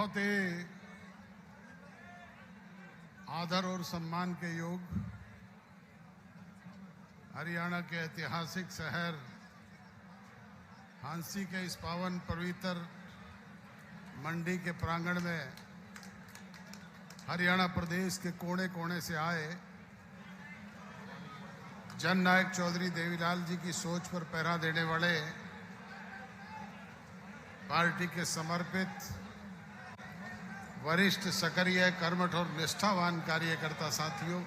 बहुत ही आदर और सम्मान के योग हरियाणा के ऐतिहासिक शहर हांसी के इस पावन पवित्र मंडी के प्रांगण में हरियाणा प्रदेश के कोने कोने से आए जननायक चौधरी देवीलाल जी की सोच पर पहरा देने वाले पार्टी के समर्पित वरिष्ठ सक्रिय कर्मठ और निष्ठावान कार्यकर्ता साथियों,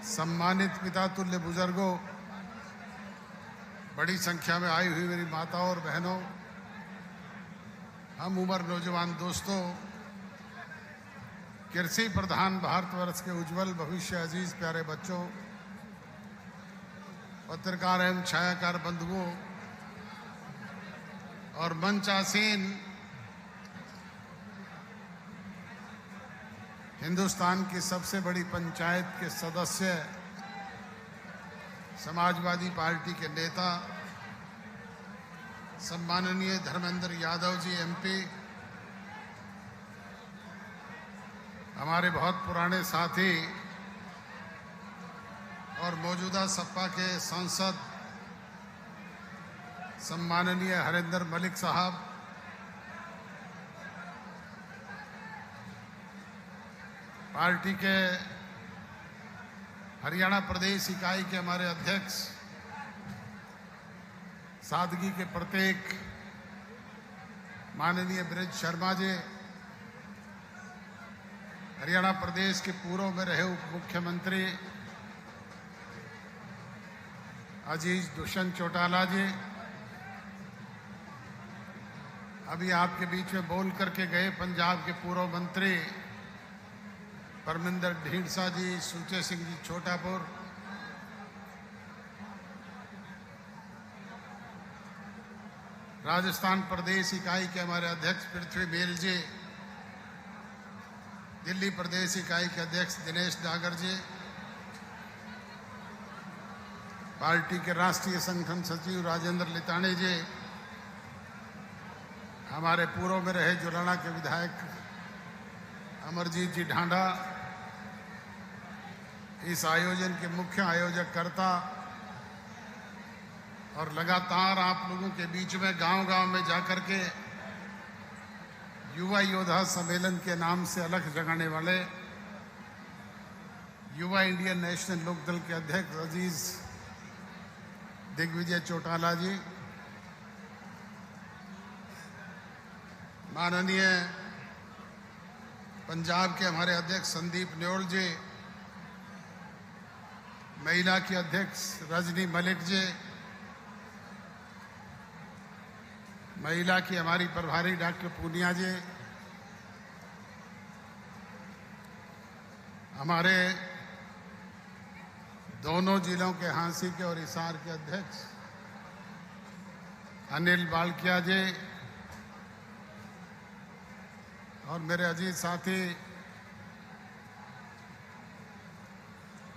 सम्मानित पिता तुल्य बुजुर्गों, बड़ी संख्या में आई हुई मेरी माताओं और बहनों, हम उम्र नौजवान दोस्तों, कृषि प्रधान भारतवर्ष के उज्जवल भविष्य अजीज प्यारे बच्चों, पत्रकार एवं छायाकार बंधुओं और मंचासीन हिंदुस्तान की सबसे बड़ी पंचायत के सदस्य, समाजवादी पार्टी के नेता सम्माननीय धर्मेंद्र यादव जी एमपी, हमारे बहुत पुराने साथी और मौजूदा सपा के सांसद सम्माननीय हरिंदर मलिक साहब, पार्टी के हरियाणा प्रदेश इकाई के हमारे अध्यक्ष, सादगी के प्रतीक माननीय ब्रिज शर्मा जी, हरियाणा प्रदेश के पूर्व में रहे उप मुख्यमंत्री अजीज दुष्यंत चौटाला जी, अभी आपके बीच में बोल करके गए पंजाब के पूर्व मंत्री परमिंदर ढींढसा जी, सुचे सिंह जी छोटापुर, राजस्थान प्रदेश इकाई के हमारे अध्यक्ष पृथ्वी बेल जी, दिल्ली प्रदेश इकाई के अध्यक्ष दिनेश डागर जी, पार्टी के राष्ट्रीय संगठन सचिव राजेंद्र लिताणी जी, हमारे पूर्व में रहे जुलाना के विधायक अमरजीत जी ढांडा, इस आयोजन के मुख्य आयोजककर्ता और लगातार आप लोगों के बीच में गांव-गांव में जाकर के युवा योद्धा सम्मेलन के नाम से अलख जगाने वाले युवा इंडियन नेशनल लोकदल के अध्यक्ष अजीज दिग्विजय चौटाला जी, माननीय पंजाब के हमारे अध्यक्ष संदीप न्योल जी, महिला की अध्यक्ष रजनी मलिक जी, महिला की हमारी प्रभारी डॉक्टर पूनिया जी, हमारे दोनों जिलों के हांसी के और हिसार के अध्यक्ष अनिल बालकिया जी और मेरे अजीज साथी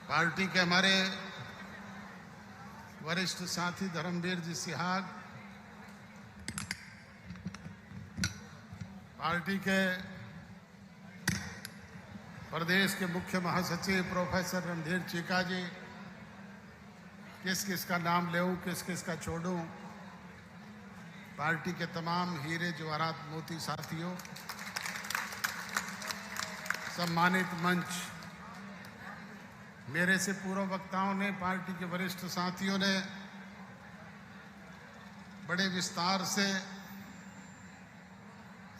पार्टी के हमारे वरिष्ठ साथी धर्मवीर जी सिहाग, पार्टी के प्रदेश के मुख्य महासचिव प्रोफेसर रणधीर चीका जी, किस किस का नाम लेऊं किस किस का छोड़ूं, पार्टी के तमाम हीरे जवाहरात मोती साथियों, सम्मानित मंच, मेरे से पूर्व वक्ताओं ने, पार्टी के वरिष्ठ साथियों ने बड़े विस्तार से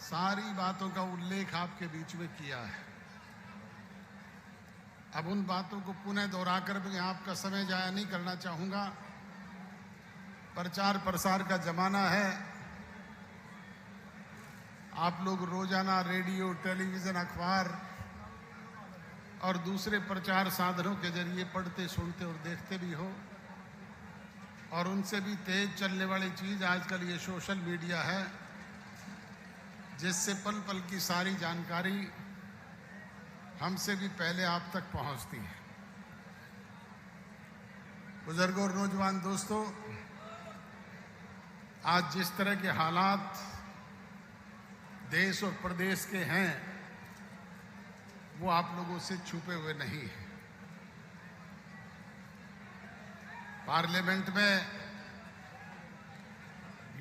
सारी बातों का उल्लेख आपके बीच में किया है। अब उन बातों को पुनः दोहराकर मैं आपका समय जाया नहीं करना चाहूंगा। प्रचार प्रसार का जमाना है, आप लोग रोजाना रेडियो, टेलीविजन, अखबार और दूसरे प्रचार साधनों के जरिए पढ़ते, सुनते और देखते भी हो, और उनसे भी तेज चलने वाली चीज आजकल ये सोशल मीडिया है, जिससे पल पल की सारी जानकारी हमसे भी पहले आप तक पहुंचती है। बुजुर्गों और नौजवान दोस्तों, आज जिस तरह के हालात देश और प्रदेश के हैं वो आप लोगों से छुपे हुए नहीं है। पार्लियामेंट में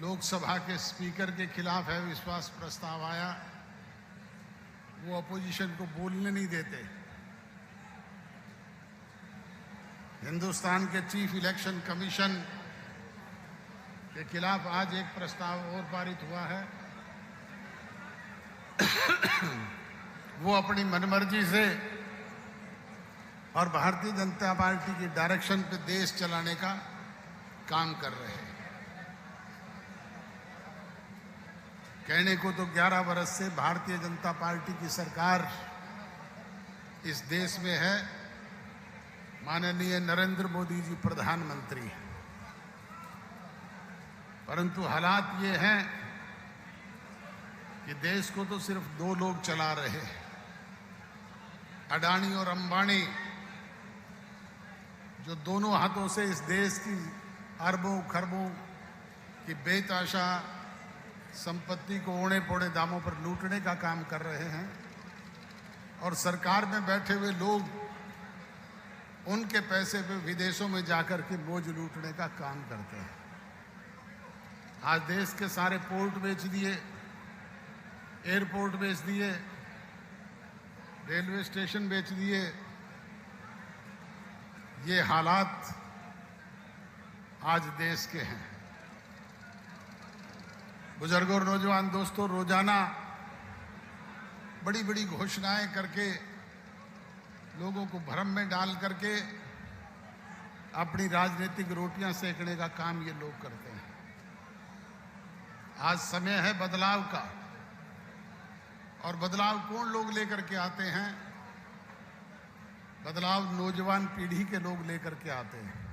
लोकसभा के स्पीकर के खिलाफ है विश्वास प्रस्ताव आया, वो अपोजिशन को बोलने नहीं देते। हिंदुस्तान के चीफ इलेक्शन कमीशन के खिलाफ आज एक प्रस्ताव और पारित हुआ है। वो अपनी मनमर्जी से और भारतीय जनता पार्टी की डायरेक्शन पे देश चलाने का काम कर रहे हैं। कहने को तो 11 वर्ष से भारतीय जनता पार्टी की सरकार इस देश में है, माननीय नरेंद्र मोदी जी प्रधानमंत्री हैं, परंतु हालात ये हैं कि देश को तो सिर्फ 2 लोग चला रहे हैं, अडानी और अंबानी, जो दोनों हाथों से इस देश की अरबों खरबों की बेतहाशा संपत्ति को ओणे पोड़े दामों पर लूटने का काम कर रहे हैं, और सरकार में बैठे हुए लोग उनके पैसे पे विदेशों में जाकर के मौज लूटने का काम करते हैं। आज देश के सारे पोर्ट बेच दिए, एयरपोर्ट बेच दिए, रेलवे स्टेशन बेच दिए। ये हालात आज देश के हैं। बुजुर्गों और नौजवान दोस्तों, रोजाना बड़ी बड़ी घोषणाएं करके लोगों को भ्रम में डाल करके अपनी राजनीतिक रोटियां सेकने का काम ये लोग करते हैं। आज समय है बदलाव का, और बदलाव कौन लोग लेकर के आते हैं? बदलाव नौजवान पीढ़ी के लोग लेकर के आते हैं।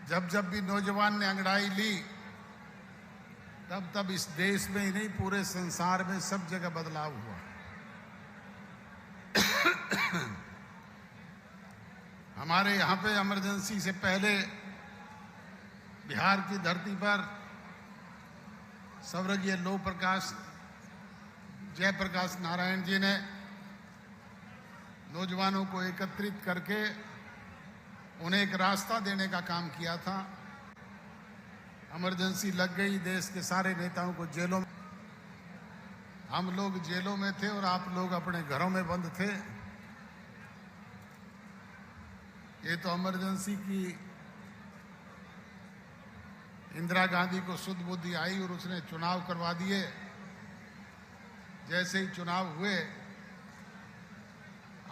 जब जब भी नौजवान ने अंगड़ाई ली, तब तब इस देश में ही नहीं पूरे संसार में सब जगह बदलाव हुआ। हमारे यहाँ पे इमरजेंसी से पहले बिहार की धरती पर स्वर्गीय लौह प्रकाश जयप्रकाश नारायण जी ने नौजवानों को एकत्रित करके उन्हें एक रास्ता देने का काम किया था। इमरजेंसी लग गई, देश के सारे नेताओं को जेलों में, हम लोग जेलों में थे और आप लोग अपने घरों में बंद थे। ये तो इमरजेंसी की इंदिरा गांधी को शुद्ध बुद्धि आई और उसने चुनाव करवा दिए। जैसे ही चुनाव हुए,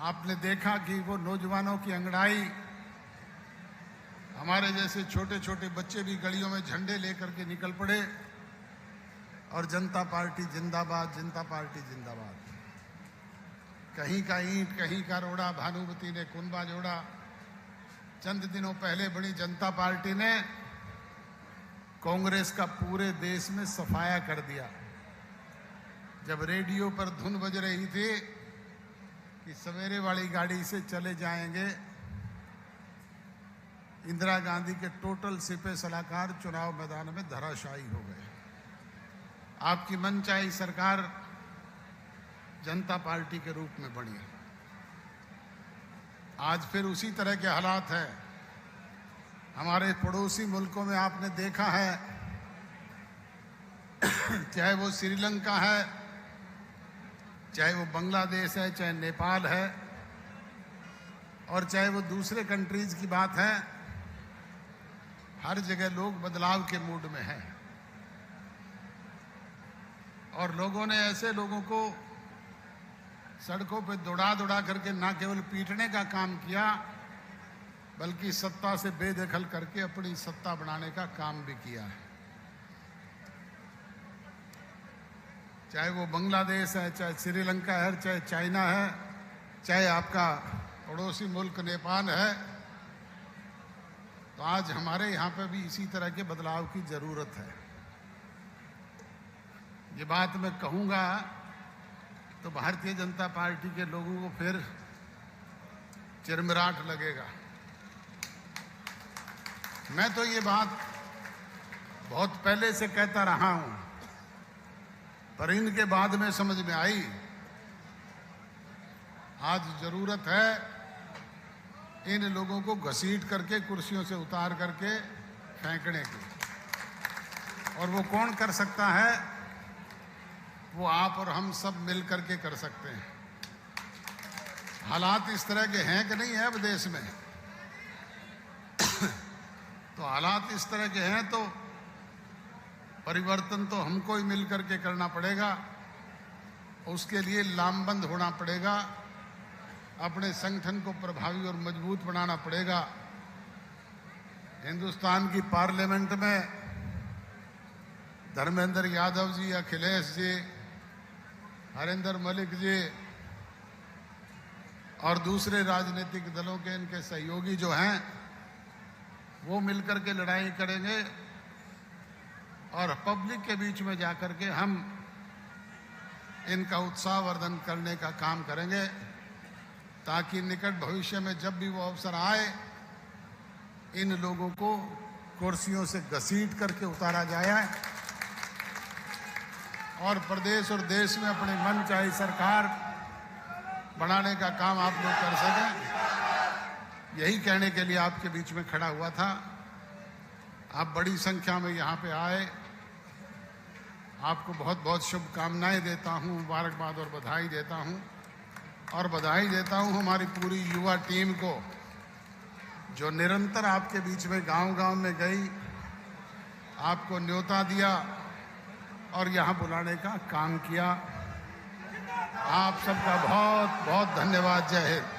आपने देखा कि वो नौजवानों की अंगड़ाई, हमारे जैसे छोटे छोटे बच्चे भी गलियों में झंडे लेकर के निकल पड़े और जनता पार्टी जिंदाबाद, जनता पार्टी जिंदाबाद। कहीं का ईंट, कहीं का रोड़ा, भानुमति ने कुनबा जोड़ा। चंद दिनों पहले बड़ी जनता पार्टी ने कांग्रेस का पूरे देश में सफाया कर दिया। जब रेडियो पर धुन बज रही थी कि सवेरे वाली गाड़ी से चले जाएंगे, इंदिरा गांधी के टोटल सिपह सलाहकार चुनाव मैदान में धराशायी हो गए। आपकी मनचाही सरकार जनता पार्टी के रूप में बनी। आज फिर उसी तरह के हालात हैं। हमारे पड़ोसी मुल्कों में आपने देखा है, चाहे वो श्रीलंका है, चाहे वो बांग्लादेश है, चाहे नेपाल है, और चाहे वो दूसरे कंट्रीज की बात है, हर जगह लोग बदलाव के मूड में हैं। और लोगों ने ऐसे लोगों को सड़कों पे दौड़ा दौड़ा करके ना केवल पीटने का काम किया, बल्कि सत्ता से बेदखल करके अपनी सत्ता बनाने का काम भी किया है। चाहे वो बांग्लादेश है, चाहे श्रीलंका है, चाहे चाइना है, चाहे आपका पड़ोसी मुल्क नेपाल है, तो आज हमारे यहाँ पे भी इसी तरह के बदलाव की जरूरत है। ये बात मैं कहूँगा तो भारतीय जनता पार्टी के लोगों को फिर चिरमिराट लगेगा। मैं तो ये बात बहुत पहले से कहता रहा हूँ पर इनके बाद में समझ में आई आज जरूरत है इन लोगों को घसीट करके कुर्सियों से उतार करके फेंकने की। और वो कौन कर सकता है? वो आप और हम सब मिल करके कर सकते हैं। हालात इस तरह के हैं कि नहीं है अब देश में? तो हालात इस तरह के हैं तो परिवर्तन तो हमको ही मिल करके करना पड़ेगा। उसके लिए लामबंद होना पड़ेगा, अपने संगठन को प्रभावी और मजबूत बनाना पड़ेगा। हिंदुस्तान की पार्लियामेंट में धर्मेंद्र यादव जी, अखिलेश जी, हरिंदर मलिक जी और दूसरे राजनीतिक दलों के इनके सहयोगी जो हैं वो मिलकर के लड़ाई करेंगे और पब्लिक के बीच में जाकर के हम इनका उत्साहवर्धन करने का काम करेंगे, ताकि निकट भविष्य में जब भी वो अवसर आए इन लोगों को कुर्सियों से घसीट करके उतारा जाए और प्रदेश और देश में अपने मन चाही सरकार बनाने का काम आप लोग कर सकें। यही कहने के लिए आपके बीच में खड़ा हुआ था। आप बड़ी संख्या में यहाँ पे आए, आपको बहुत बहुत शुभकामनाएं देता हूँ, मुबारकबाद और बधाई देता हूँ। और बधाई देता हूँ हमारी पूरी युवा टीम को जो निरंतर आपके बीच में गांव-गांव में गई, आपको न्योता दिया और यहाँ बुलाने का काम किया। आप सबका बहुत बहुत धन्यवाद। जय हिंद।